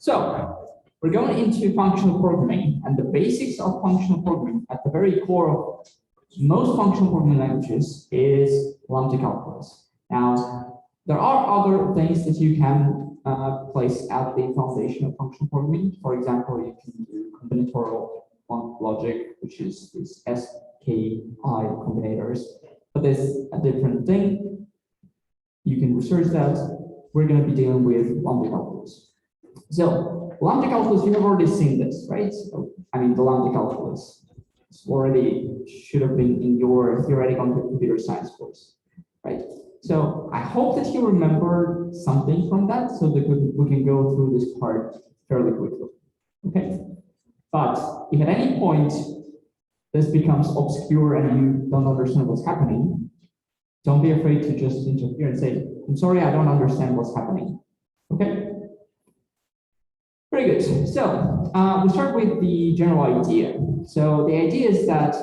So we're going into functional programming, and the basics of functional programming at the very core of most functional programming languages is Lambda calculus. Now, there are other things that you can place at the foundation of functional programming. For example, you can do combinatorial logic, which is this SKI combinators, but there's a different thing. You can research that. We're going to be dealing with Lambda calculus. So Lambda calculus, you have already seen this, right? So, I mean, the Lambda calculus already should have been in your theoretical computer science course, right? So I hope that you remember something from that so that we can go through this part fairly quickly, okay? But if at any point this becomes obscure and you don't understand what's happening, don't be afraid to just interfere and say, I'm sorry, I don't understand what's happening, okay? Very good. So we start with the general idea. So the idea is that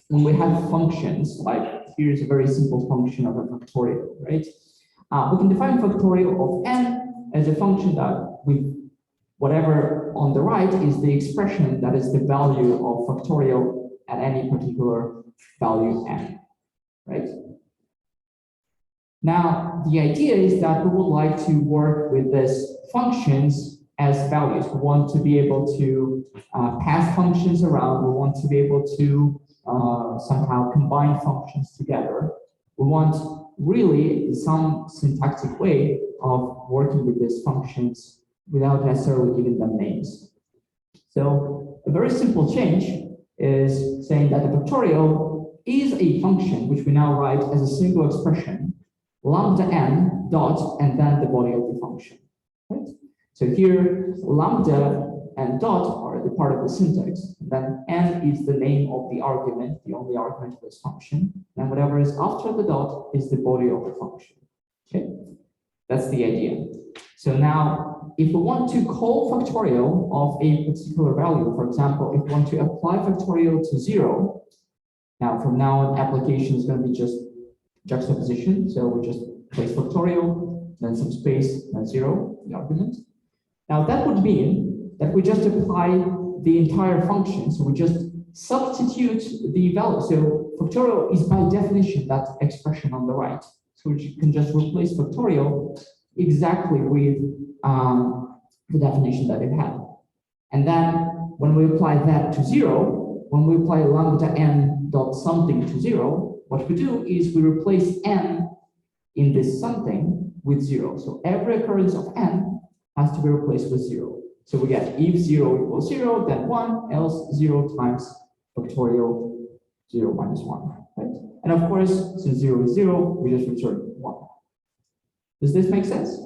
when we have functions, like here's a very simple function of a factorial, right? We can define factorial of n as a function that with whatever on the right is the expression that is the value of factorial at any particular value n, right? Now, the idea is that we would like to work with these functions as values. We want to be able to pass functions around. We want to be able to somehow combine functions together. We want really some syntactic way of working with these functions without necessarily giving them names. So a very simple change is saying that the factorial is a function which we now write as a single expression, lambda n dot, and then the body of the function, right? So here, lambda and dot are the part of the syntax. Then n is the name of the argument, the only argument of this function. And whatever is after the dot is the body of the function. Okay, that's the idea. So now, if we want to call factorial of a particular value, for example, if we want to apply factorial to 0, now from now on, application is going to be just juxtaposition. So we just place factorial, then some space, then 0, the argument. Now that would mean that we just apply the entire function. So we just substitute the value. So factorial is by definition that expression on the right. So we can just replace factorial exactly with the definition that it had. And then when we apply that to 0, when we apply lambda n dot something to 0, what we do is we replace n in this something with 0. So every occurrence of n has to be replaced with 0. So we get if 0 equals 0, then 1, else 0 times factorial 0 minus 1, right? And of course, since 0 is 0, we just return 1. Does this make sense?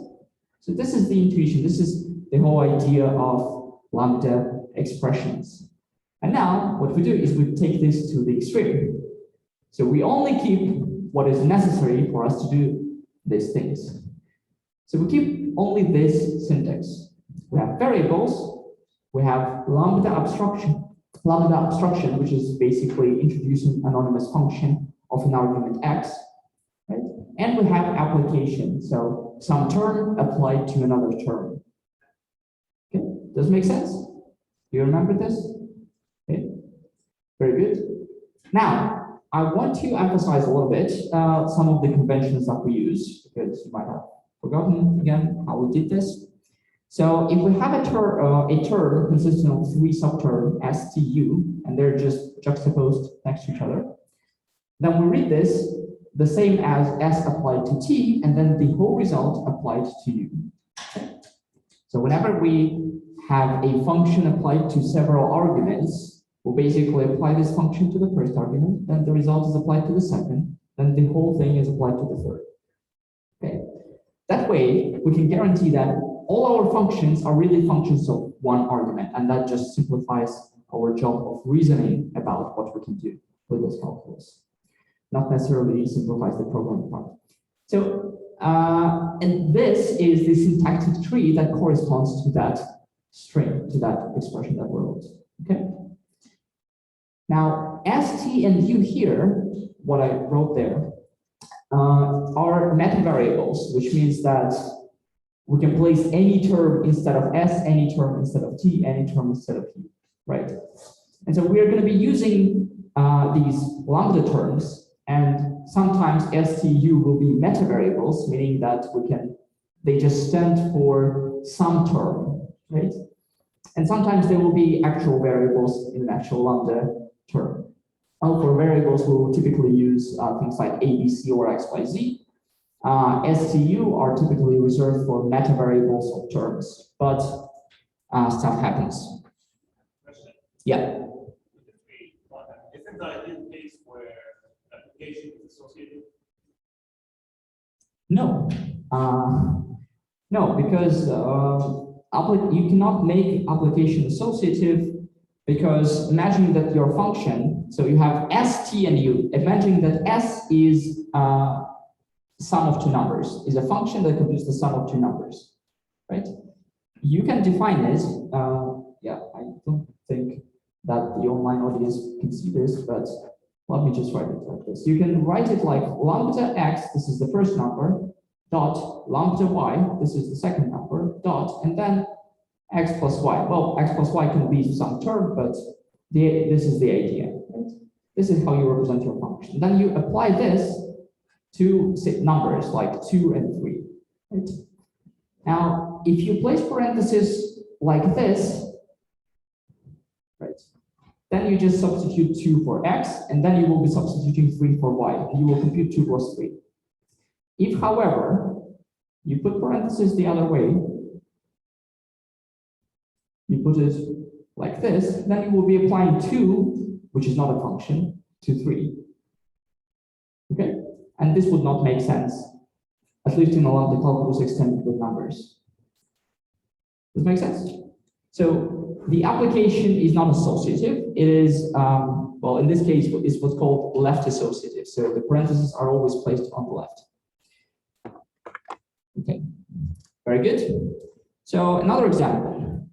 So this is the intuition. This is the whole idea of lambda expressions. And now what we do is we take this to the extreme. So we only keep what is necessary for us to do these things. So we keep only this syntax. We have variables, we have lambda abstraction, which is basically introducing anonymous function of an argument x, right? And we have application, so some term applied to another term. Okay, does it make sense? Do you remember this? Okay, very good. Now, I want to emphasize a little bit some of the conventions that we use, because you might have forgotten again how we did this. So if we have a term consisting of 3 subterms, S, T, U, and they're just juxtaposed next to each other, then we read this the same as S applied to T, and then the whole result applied to U. Okay. So whenever we have a function applied to several arguments, we'll basically apply this function to the first argument, then the result is applied to the second, then the whole thing is applied to the third. Okay. That way, we can guarantee that all our functions are really functions of one argument, and that just simplifies our job of reasoning about what we can do with this calculus. Not necessarily simplifies the programming part. So, and this is the syntactic tree that corresponds to that string, to that expression that we wrote. Okay. Now, S, T, and U here, what I wrote there, are meta variables, which means that we can place any term instead of s, any term instead of t, any term instead of u, right? And so we are going to be using these lambda terms, and sometimes s, t, u will be meta variables, meaning that they just stand for some term, right? And sometimes there will be actual variables in an actual lambda term. Well, for variables, we will typically use things like a, b, c, or x, y, z. S, T, U are typically reserved for meta variables of terms, but stuff happens. Question. Yeah. Isn't the ideal case where application is associated? No. No, because you cannot make application associative, because imagine that your function, so you have s, t, and u. Imagine that s is sum of two numbers, is a function that computes the sum of two numbers, right? You can define this. Yeah, I don't think that the online audience can see this, but let me just write it like this. You can write it like lambda x, this is the first number, dot lambda y, this is the second number, dot, and then x plus y. Well, x plus y can be some term, but this is the idea, right? This is how you represent your function. Then you apply this to numbers like 2 and 3, right? Now, if you place parentheses like this, right, then you just substitute 2 for x, and then you will be substituting 3 for y, and you will compute 2 plus 3. If, however, you put parentheses the other way, you put it like this, then you will be applying 2, which is not a function, to 3. Okay? And this would not make sense, at least in a lambda calculus extended with numbers. Does it make sense? So the application is not associative. It is, well, in this case, it's what's called left associative. So the parentheses are always placed on the left. Okay, very good. So another example.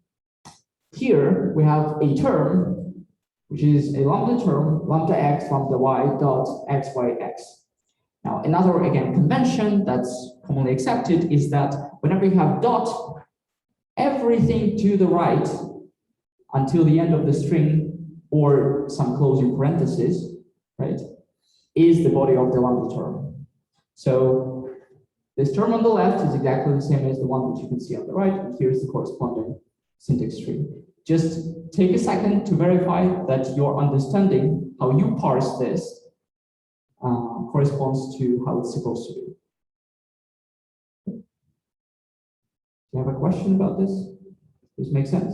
Here we have a term, which is a lambda term, lambda x, lambda y, dot x, y, x. Now, another, again, convention that's commonly accepted is that whenever you have dot, everything to the right until the end of the string or some closing parentheses, right, is the body of the lambda term. So this term on the left is exactly the same as the one which you can see on the right, and here's the corresponding syntax tree. Just take a second to verify that you're understanding how you parse this corresponds to how it's supposed to be. Do you have a question about this? Does this make sense?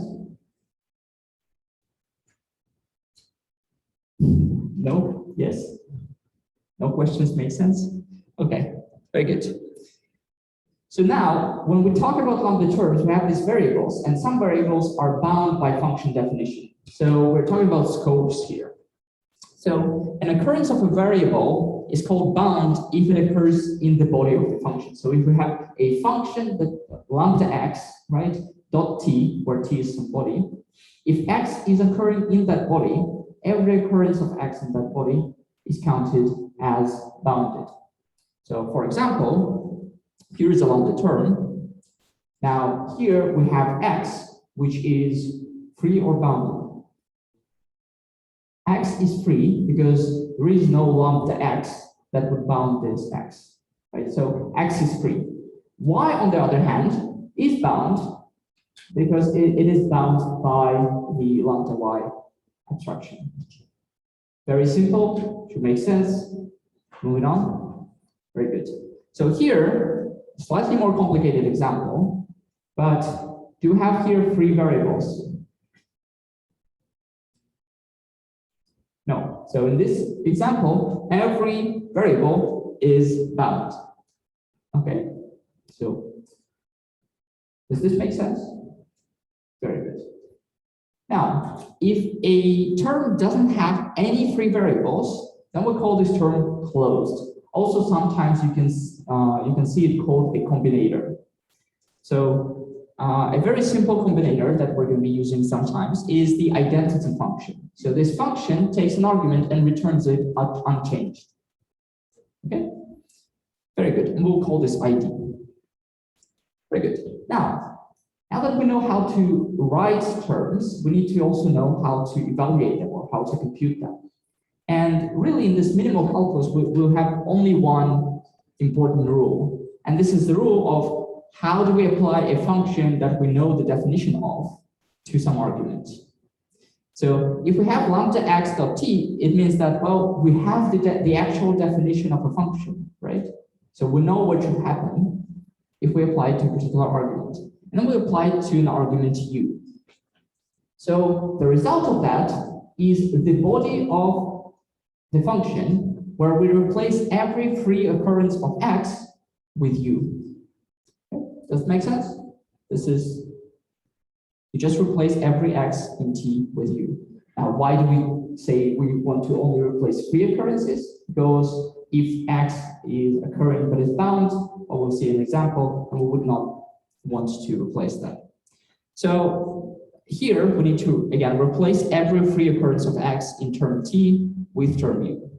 No? Yes? No questions make sense? Okay, very good. So now, when we talk about lambda terms, we have these variables, and some variables are bound by function definition. So we're talking about scopes here. So an occurrence of a variable is called bound if it occurs in the body of the function. So if we have a function that lambda x, right, dot t, where t is some body, if x is occurring in that body, every occurrence of x in that body is counted as bounded. So for example, here is a lambda term. Now here we have x, which is free or bounded. X is free because there is no lambda x that would bound this x, right? So x is free. Y, on the other hand, is bound because it is bound by the lambda y abstraction. Very simple, should make sense. Moving on. Very good. So here, slightly more complicated example, but do you have here free variables? No. So in this example, every variable is bound. Okay. So does this make sense? Very good. Now, if a term doesn't have any free variables, then we call this term closed. Also, sometimes you can see it called a combinator. So a very simple combinator that we're going to be using sometimes is the identity function. So this function takes an argument and returns it unchanged. Okay, very good. And we'll call this ID. Very good. Now that we know how to write terms, we need to also know how to evaluate them or how to compute them. And really, in this minimal calculus, we'll have only one important rule. And this is the rule of how do we apply a function that we know the definition of to some argument. So if we have lambda x dot t, it means that, well, we have the actual definition of a function, right? So we know what should happen if we apply it to a particular argument. And then we apply it to an argument u. So the result of that is the body of the function where we replace every free occurrence of x with u. Okay? Does it make sense? This is, you just replace every x in t with u. Now, why do we say we want to only replace free occurrences? Because if x is occurring but is bound, or we'll see an example, and we would not want to replace that. So here we need to, again, replace every free occurrence of x in term t with term u.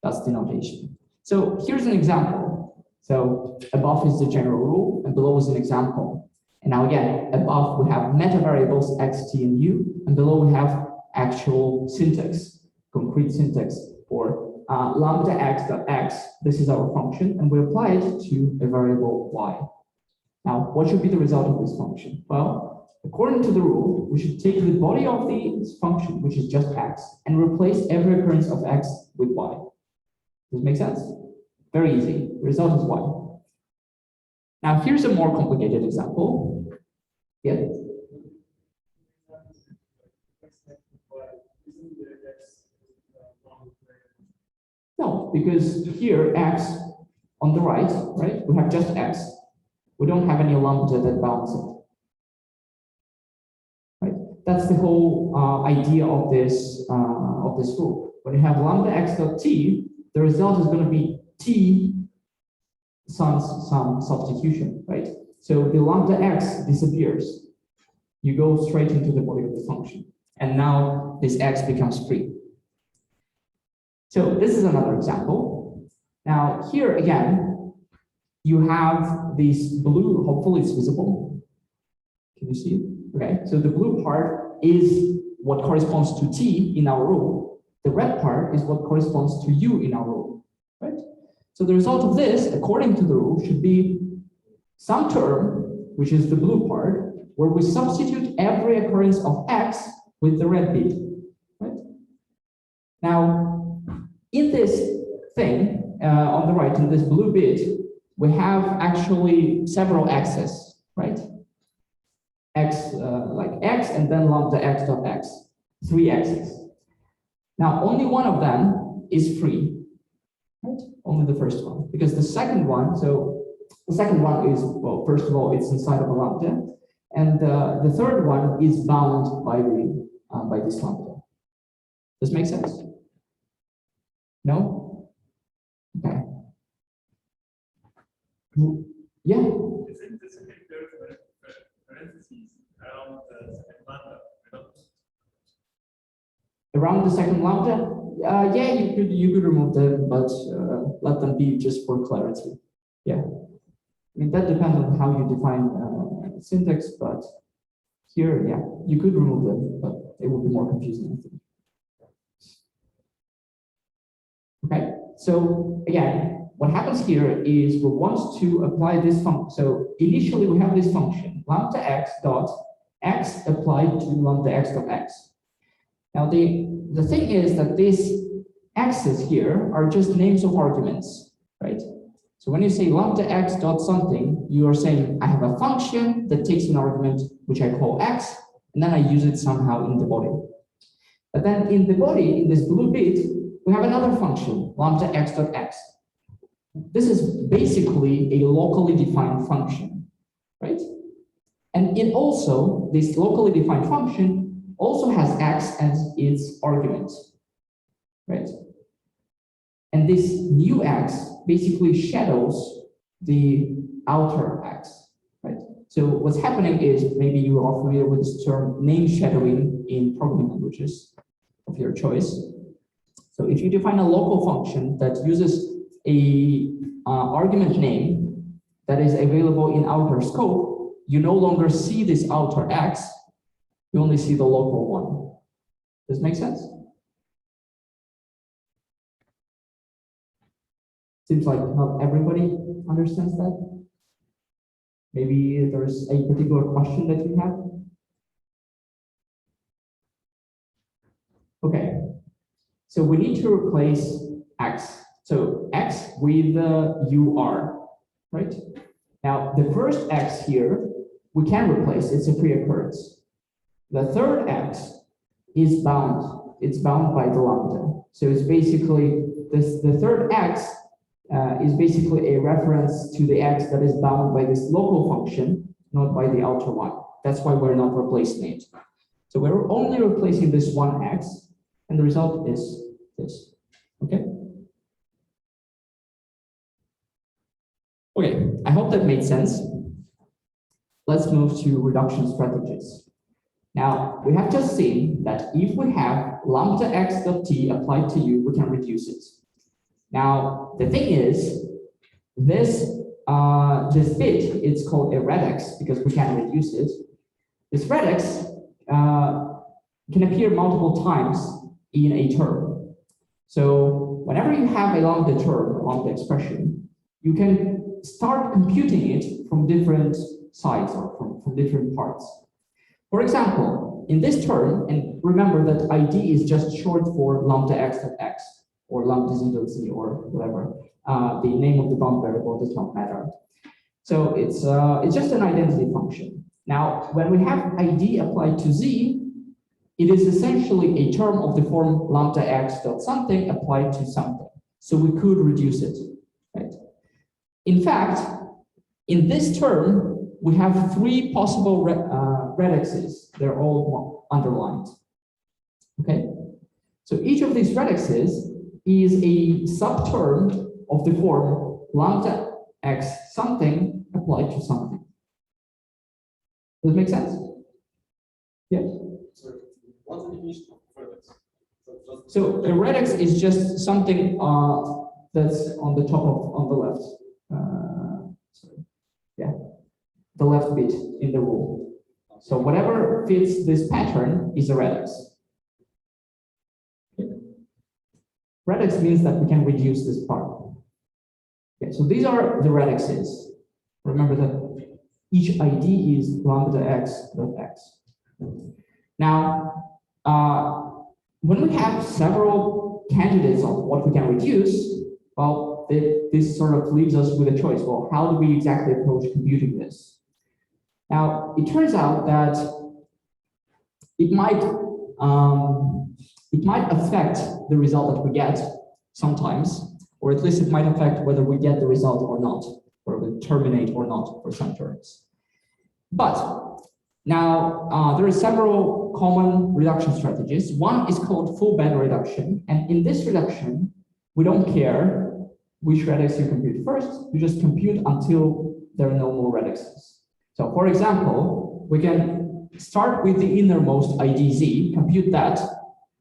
That's the notation. So here's an example. So above is the general rule, and below is an example. And now again, above we have meta variables x, t, and u, and below we have actual syntax, concrete syntax for lambda x dot x. This is our function, and we apply it to a variable y. Now, what should be the result of this function? Well, according to the rule, we should take the body of the function, which is just x, and replace every occurrence of x with y. Does it make sense? Very easy. The result is y. Now, here's a more complicated example. Yeah. No, because here x on the right, we have just x. We don't have any lambda that bounds it. Right? That's the whole idea of this rule. When you have lambda x dot t, the result is going to be t some substitution, right? So the lambda x disappears. You go straight into the body of the function, and now this x becomes free. So this is another example. Now here again, you have this blue, hopefully it's visible. Can you see it? Okay, so the blue part is what corresponds to t in our rule. The red part is what corresponds to u in our rule, right? So the result of this, according to the rule, should be some term, which is the blue part, where we substitute every occurrence of x with the red bit, right? Now, in this thing, on the right, in this blue bit, we have actually several x's, right? X, like x, and then lambda x dot x, 3 x's. Now, only one of them is free, right? Only the first one, because the second one, so the second one is, well, first of all, it's inside of a lambda, and the third one is bound by this lambda. Does this make sense? No? Okay. Yeah. Isn't the second parentheses around the second lambda? Around the second lambda? Yeah, you could remove them, but let them be just for clarity. Yeah. I mean, that depends on how you define syntax, but here, yeah, you could remove them, but it would be more confusing, I think. Okay, so again, what happens here is we want to apply this function. So initially we have this function, lambda x dot x applied to lambda x dot x. Now the thing is that these x's here are just names of arguments, right? So when you say lambda x dot something, you are saying I have a function that takes an argument which I call x, and then I use it somehow in the body. But then in the body, in this blue bit, we have another function, lambda x dot x. This is basically a locally defined function, right? And it also, this locally defined function also has x as its argument, right? And this new x basically shadows the outer x, right? So what's happening is, maybe you are familiar with this term name shadowing in programming languages of your choice. So if you define a local function that uses a argument name that is available in outer scope, you no longer see this outer x, you only see the local one. Does this make sense? Seems like not everybody understands that. Maybe there's a particular question that you have. Okay, so we need to replace x. So x with the UR, right? Now, the first x here, we can replace, it's a pre-occurrence. The third x is bound, it's bound by the lambda. So it's basically, the third x is basically a reference to the x that is bound by this local function, not by the outer one. That's why we're not replacing it. So we're only replacing this one x, and the result is this, okay? Okay, I hope that made sense. Let's move to reduction strategies. Now, we have just seen that if we have lambda x dot t applied to u, we can reduce it. Now, the thing is, this bit, it's called a regex because we can reduce it. This regex can appear multiple times in a term. So whenever you have a lambda term, a lambda expression, you can start computing it from different sides or from different parts. For example, in this term, and remember that ID is just short for lambda x dot x, or lambda z dot z, or whatever. The name of the bound variable does not matter. So it's just an identity function. Now, when we have ID applied to z, it is essentially a term of the form lambda x dot something applied to something. So we could reduce it, right? In fact, in this term, we have three possible redexes. They're all underlined, okay? So each of these redexes is a subterm of the form lambda x something applied to something. Does it make sense? Yes? What's the definition of regex? So a regex is just something that's on the top of, on the left. Sorry. Yeah, the left bit in the rule. So whatever fits this pattern is a regex. Okay. Regex means that we can reduce this part. Okay, so these are the redexes. Remember that each ID is lambda x dot x. Now, when we have several candidates of what we can reduce, well, this sort of leaves us with a choice. Well, how do we exactly approach computing this? Now, it turns out that it might affect the result that we get sometimes, or at least it might affect whether we get the result or not, or we terminate or not for some terms. But now there are several common reduction strategies. One is called full band reduction, and in this reduction, we don't care which regex you compute first, you just compute until there are no more redexes. So for example, we can start with the innermost IDZ, compute that,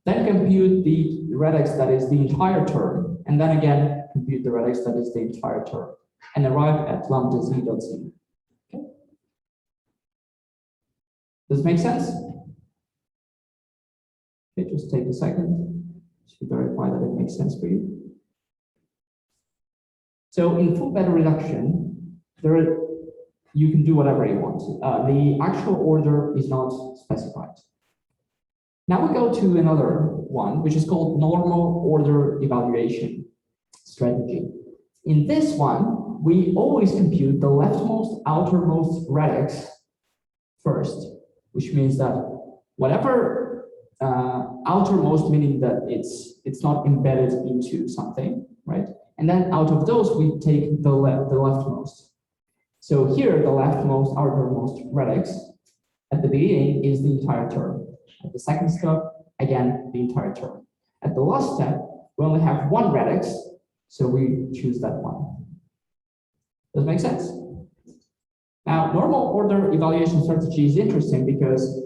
then compute the regex that is the entire term, and then again compute the regex that is the entire term, and arrive at lambda z dot z. Okay. Does it make sense? Okay, just take a second to verify that it makes sense for you. So in full band reduction, you can do whatever you want. The actual order is not specified. Now we go to another one, which is called normal order evaluation strategy. In this one, we always compute the leftmost outermost regex first, which means that whatever outermost, meaning that it's not embedded into something, right? And then out of those, we take the leftmost. So here, the leftmost, outermost regex at the beginning is the entire term. At the second step, again, the entire term. At the last step, we only have one regex, so we choose that one. Does it make sense? Now, normal order evaluation strategy is interesting because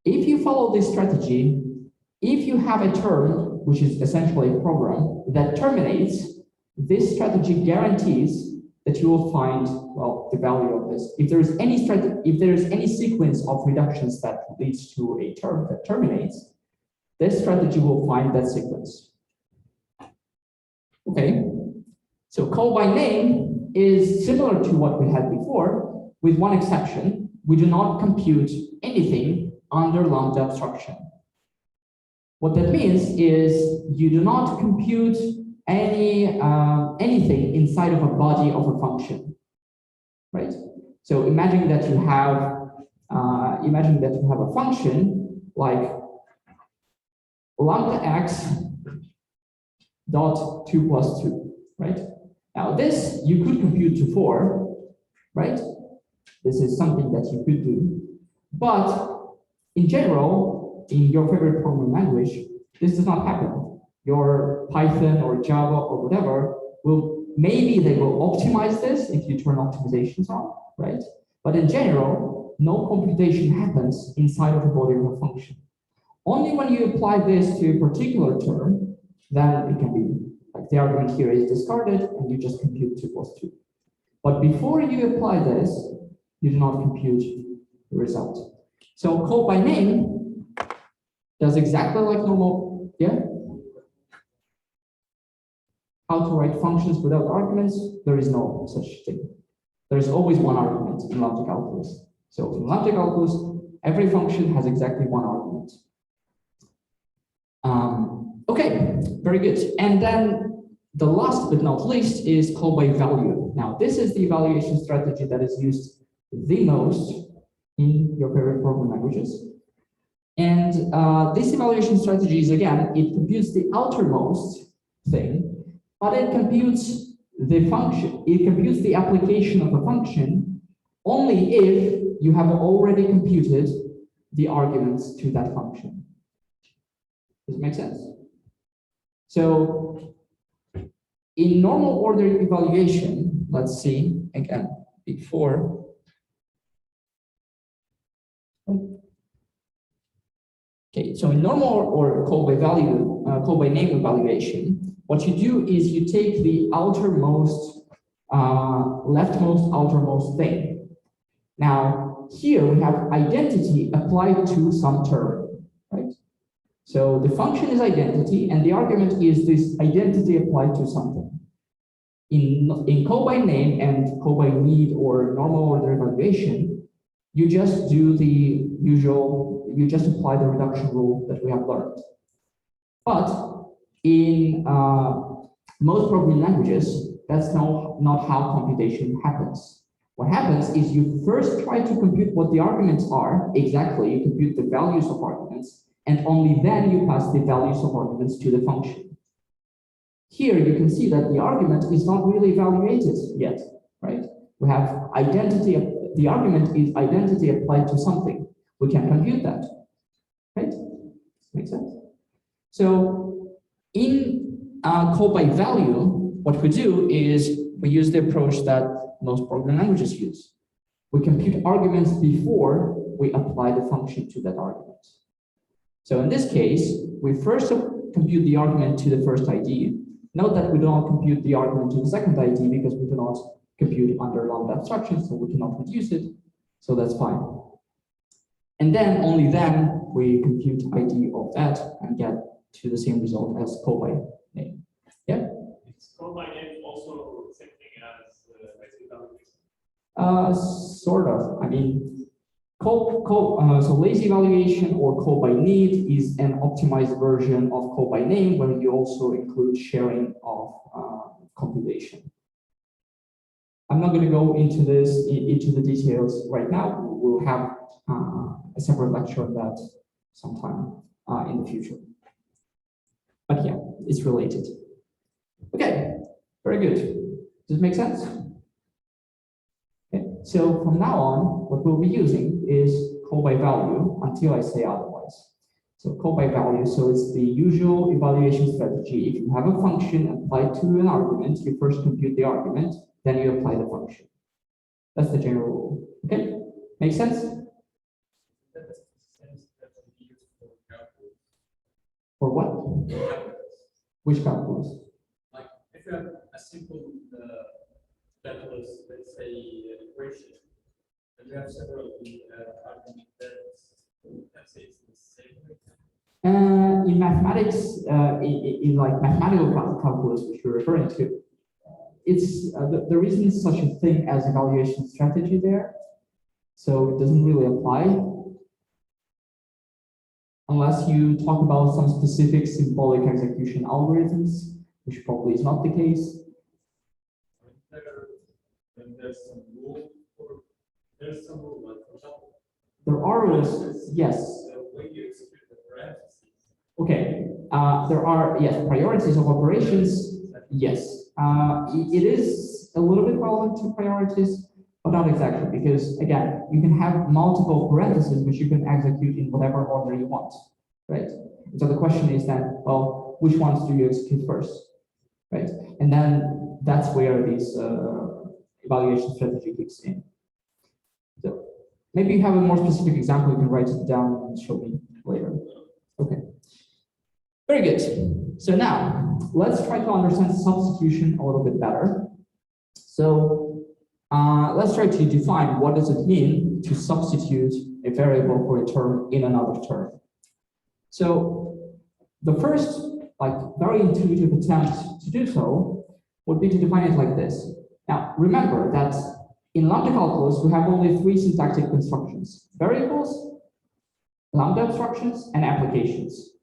if you follow this strategy, if you have a term, which is essentially a program, that terminates, this strategy guarantees that you will find, well, the value of this. If there is any sequence of reductions that leads to a term that terminates, this strategy will find that sequence. Okay, so call by name is similar to what we had before, with one exception. We do not compute anything under Lambda abstraction. What that means is you do not compute anything inside of a body of a function, right? So imagine that you have a function like lambda x dot 2 plus 2, right? Now this you could compute to 4, right? This is something that you could do, but in general, in your favorite programming language, this does not happen. Your Python or Java or whatever maybe they will optimize this if you turn optimizations on, right? But in general, no computation happens inside of the body of a function. Only when you apply this to a particular term, then it can be like the argument here is discarded and you just compute 2 plus 2. But before you apply this, you do not compute the result. So call by name does exactly like normal, yeah? How to write functions without arguments? There is no such thing. There is always one argument in lambda calculus. So in lambda calculus, every function has exactly one argument. Okay, very good. And then the last but not least is call by value. Now, this is the evaluation strategy that is used the most in your favorite programming languages. And this evaluation strategy is, again, it computes the outermost thing, but it computes the function, it computes the application of a function only if you have already computed the arguments to that function. Does it make sense? So in normal order evaluation, let's see again before. Okay, so in normal or call by value, call by name evaluation, what you do is you take the outermost, leftmost, outermost thing. Now, here we have identity applied to some term, right? So the function is identity, and the argument is this identity applied to something. In call by name and call by need or normal order evaluation, you just do the usual, you just apply the reduction rule that we have learned. But in most programming languages, that's not how computation happens. What happens is you first try to compute what the arguments are, exactly, you compute the values of arguments, and only then you pass the values of arguments to the function. Here you can see that the argument is not really evaluated yet, right? We have identity, the argument is identity applied to something. We can compute that, right? Makes sense? So in call by value, what we do is we use the approach that most programming languages use. We compute arguments before we apply the function to that argument. So in this case, we first compute the argument to the first ID. Note that we do not compute the argument to the second ID because we do not compute under Lambda abstraction, so we cannot reduce it. So that's fine. And then only then we compute ID of that and get to the same result as call by name. Yeah? Is call by name also the same thing as lazy evaluation? Sort of. I mean, so lazy evaluation or call by need is an optimized version of call by name where you also include sharing of computation. I'm not going to go into the details right now. We'll have a separate lecture on that sometime in the future. But yeah, it's related. Okay, very good. Does it make sense? Okay, so from now on, what we'll be using is call by value until I say otherwise. So call by value, so it's the usual evaluation strategy. If you have a function applied to an argument, you first compute the argument, then you apply the function. That's the general rule. Okay, make sense? For what? Which calculus? Like if you have a simple that was, let's say, an equation, and you have several arguments that, let's say, it's the same way. In mathematics, in like mathematical calculus, which you're referring to, it's there isn't such a thing as evaluation strategy there, so it doesn't really apply unless you talk about some specific symbolic execution algorithms, which probably is not the case. There's some rule for like, for example, there are rules, yes. the way you execute the parentheses. Okay, there are, yes, priorities of operations, yes. It is a little bit relevant to priorities, but not exactly, because again, you can have multiple parentheses which you can execute in whatever order you want, right? So the question is then, well, which ones do you execute first, right? And then that's where this evaluation strategy kicks in. So maybe you have a more specific example, you can write it down and show me later. Okay. Very good. So now let's try to understand substitution a little bit better. So let's try to define what does it mean to substitute a variable for a term in another term. So the first, like, very intuitive attempt to do so would be to define it like this. Now remember that in Lambda calculus we have only three syntactic constructions: variables, Lambda abstractions, and applications.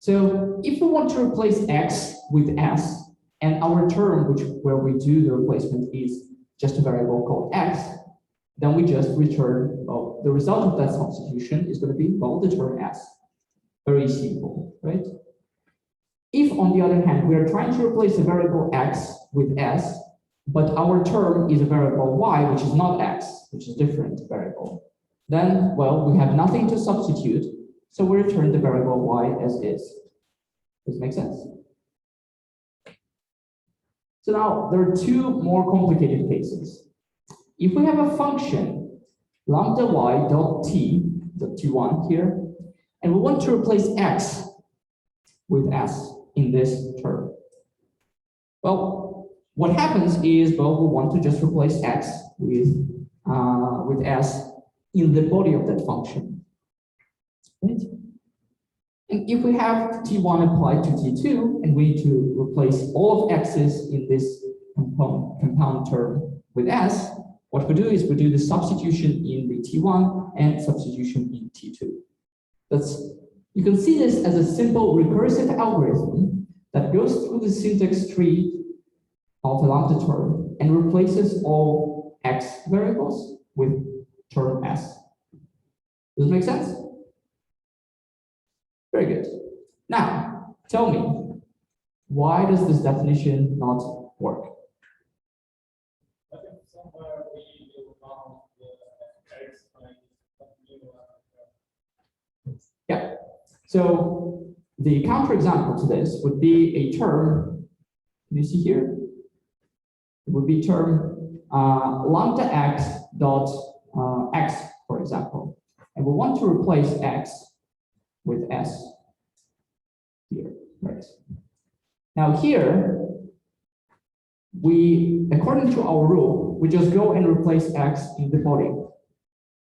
So if we want to replace x with s, and our term where we do the replacement is just a variable called x, then we just return, well, the result of that substitution is going to be, well, the term s. Very simple, right? If, on the other hand, we are trying to replace a variable x with s, but our term is a variable y, which is not x, which is a different variable, then, well, we have nothing to substitute, so we return the variable y as is. Does it make sense? So now there are two more complicated cases. If we have a function lambda y dot t1 here, and we want to replace x with s in this term, well, what happens is, well, we want to just replace x with s in the body of that function, right? And if we have t1 applied to t2, and we need to replace all of x's in this compound term with s, what we do is we do the substitution in the t1 and substitution in t2. You can see this as a simple recursive algorithm that goes through the syntax tree of a lambda term and replaces all x variables with term s. Does it make sense? Very good. Now, tell me, why does this definition not work? I think somewhere we will count the x like Yeah. So the counterexample to this would be a term. Can you see here? It would be term lambda x dot x, for example, and we want to replace x with s here, right? Now here, according to our rule, we just go and replace x in the body,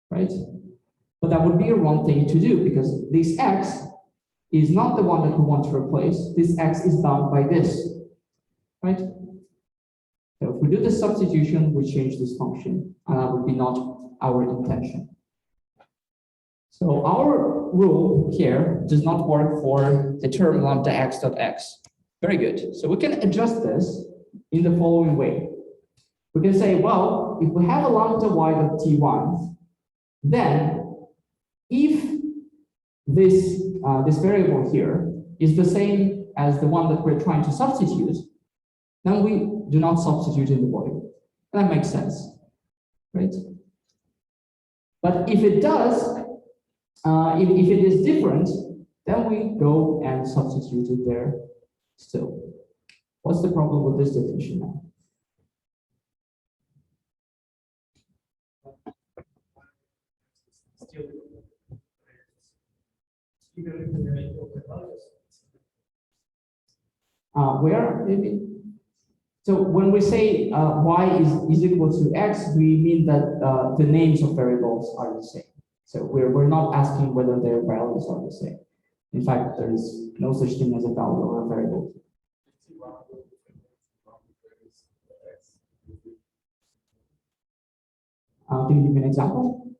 right? But that would be a wrong thing to do, because this x is not the one that we want to replace. This x is bound by this, right? So if we do the substitution, we change this function, and that would be not our intention. So our rule here does not work for the term lambda x dot x. Very good. So we can adjust this in the following way. We can say, well, if we have a lambda y dot t1, then if this variable here is the same as the one that we're trying to substitute, then we do not substitute in the body. And that makes sense, right? But if it does, if it is different, then we go and substitute it there still. What's the problem with this definition now? still even if we are equal to values. Where maybe? So when we say y is equal to x, we mean that the names of variables are the same. So we're not asking whether their values are the same. In fact, there is no such thing as a value or a variable. Can you give me an example?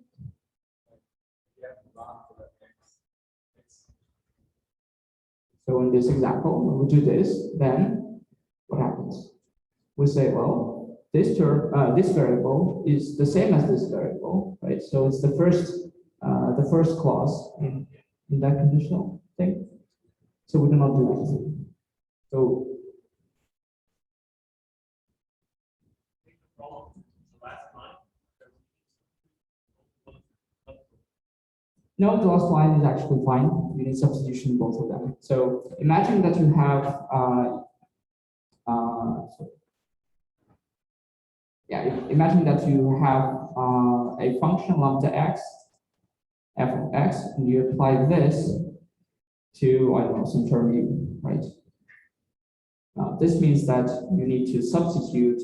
So in this example, when we do this, then what happens? We say, well, this term, this variable is the same as this variable, right? So it's the first clause in that conditional thing. So we do not do anything. So no, the last line is actually fine. You need substitution in both of them. So imagine that you have imagine that you have a function lambda x, f of x, and you apply this to, I don't know, some term u, right? This means that you need to substitute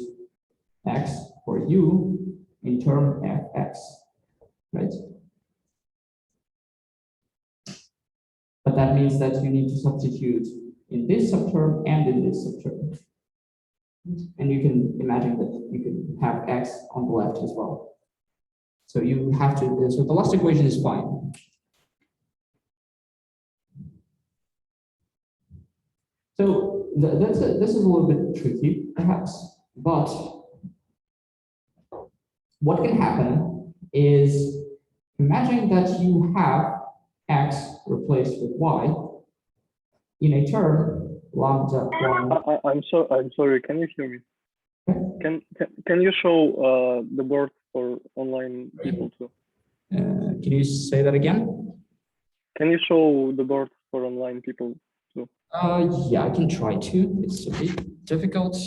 x for u in term fx, right? But that means that you need to substitute in this subterm and in this subterm. And you can imagine that you can have x on the left as well. So you have to, so the last equation is fine. So this is a little bit tricky, perhaps, but what can happen is imagine that you have x replaced with y in a term lambda 1. I'm sorry. Can you hear me? Can you show the board for online people too? Can you say that again? Can you show the board for online people too? Yeah, I can try to. It's a bit difficult.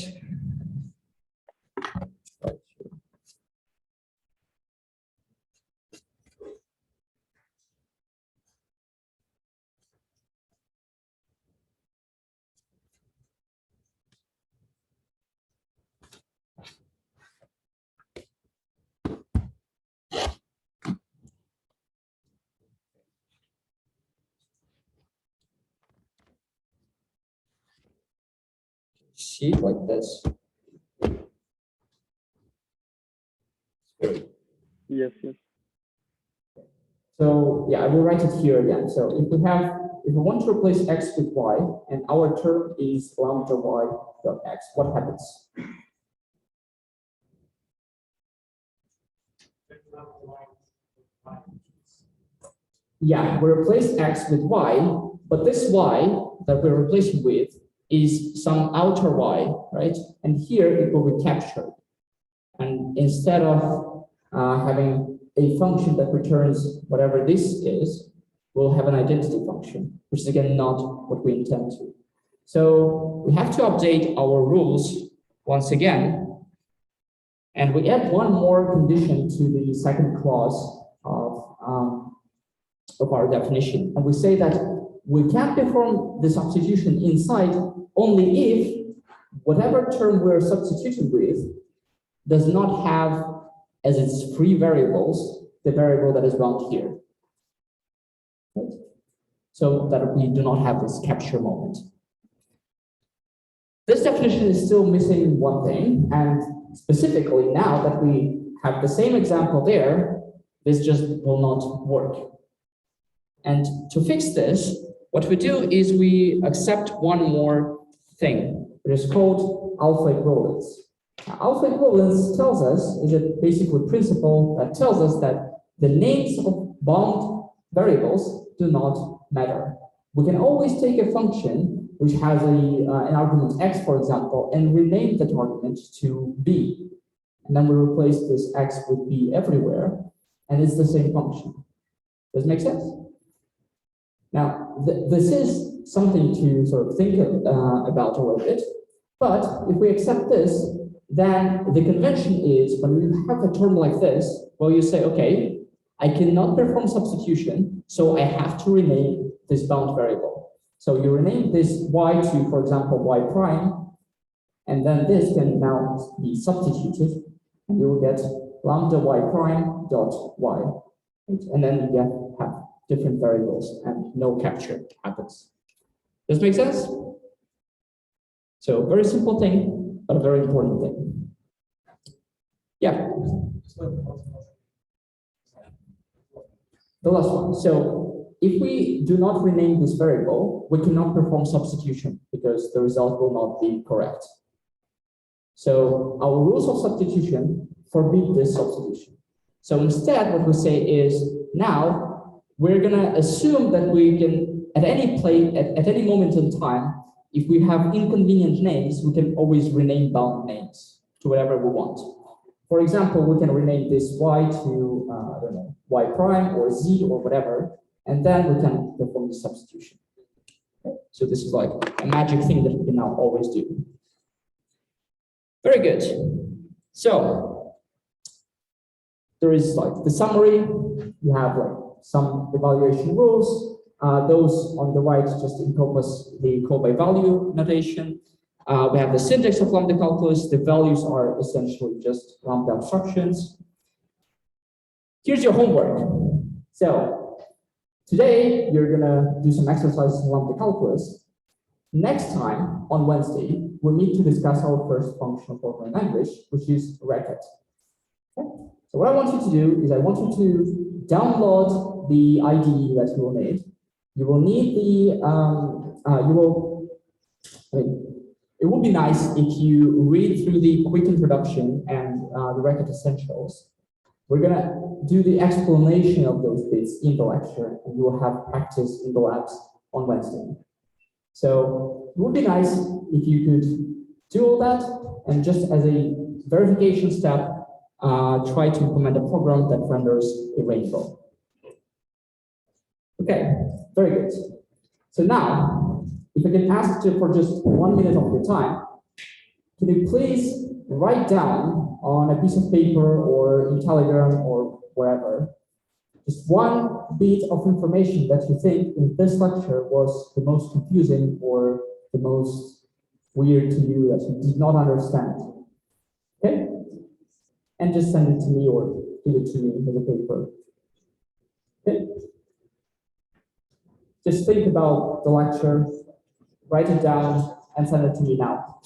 See, like this. Yes, yes. So yeah, I will write it here again. So if we want to replace x with y, and our term is lambda y dot x, what happens? Yeah, we replace x with y, but this y that we're replacing with is some outer y, right? And here it will be captured. And instead of having a function that returns whatever this is, we'll have an identity function, which is again not what we intend to. So we have to update our rules once again, and we add one more condition to the second clause of our definition, and we say that we can perform the substitution inside only if whatever term we're substituting with does not have as its free variables the variable that is bound here. Right? So that we do not have this capture moment. This definition is still missing one thing, and specifically now that we have the same example there, this just will not work. And to fix this, what we do is we accept one more thing. It is called alpha equivalence. Now, alpha equivalence tells us, is a basically principle that tells us that the names of bound variables do not matter. We can always take a function which has an argument x, for example, and rename that argument to b. And then we replace this x with b everywhere, and it's the same function. Does it make sense? Now, this is something to sort of think about a little bit, but if we accept this, then the convention is when you have a term like this, well, you say, okay, I cannot perform substitution, so I have to rename this bound variable. So you rename this y to, for example, y prime, And then this can now be substituted, and you will get lambda y prime dot y. Right? And then you have different variables and no capture happens. Does this make sense? So very simple thing, but a very important thing. Yeah. The last one. So if we do not rename this variable, we cannot perform substitution because the result will not be correct. So our rules of substitution forbid this substitution. So instead, what we say is now we're gonna assume that we can at any moment in time, if we have inconvenient names, we can always rename bound names to whatever we want. For example, we can rename this y to I don't know, y prime or z or whatever, and then we can perform the substitution. Okay? So this is like a magic thing that we can now always do. Very good. So there is like the summary. You have like some evaluation rules. Those on the right just encompass the call by value notation. We have the syntax of Lambda calculus. The values are essentially just Lambda abstractions. Here's your homework. So today you're gonna do some exercises in Lambda calculus. Next time on Wednesday, we'll meet to discuss our first functional programming language, which is Racket. Okay? So what I want you to do is I want you to download the IDE that you will need. You will need the it would be nice if you read through the quick introduction and the Racket essentials. We're gonna do the explanation of those bits in the lecture, and you will have practice in the labs on Wednesday. So it would be nice if you could do all that, and just as a verification step, try to implement a program that renders a rainbow. Okay, very good. So now, if I can ask you for just 1 minute of your time, can you please write down on a piece of paper or in Telegram or wherever, just one bit of information that you think in this lecture was the most confusing or the most weird to you that you did not understand. Okay? And just send it to me or give it to me in the paper. Okay? Just think about the lecture, write it down, and send it to me now.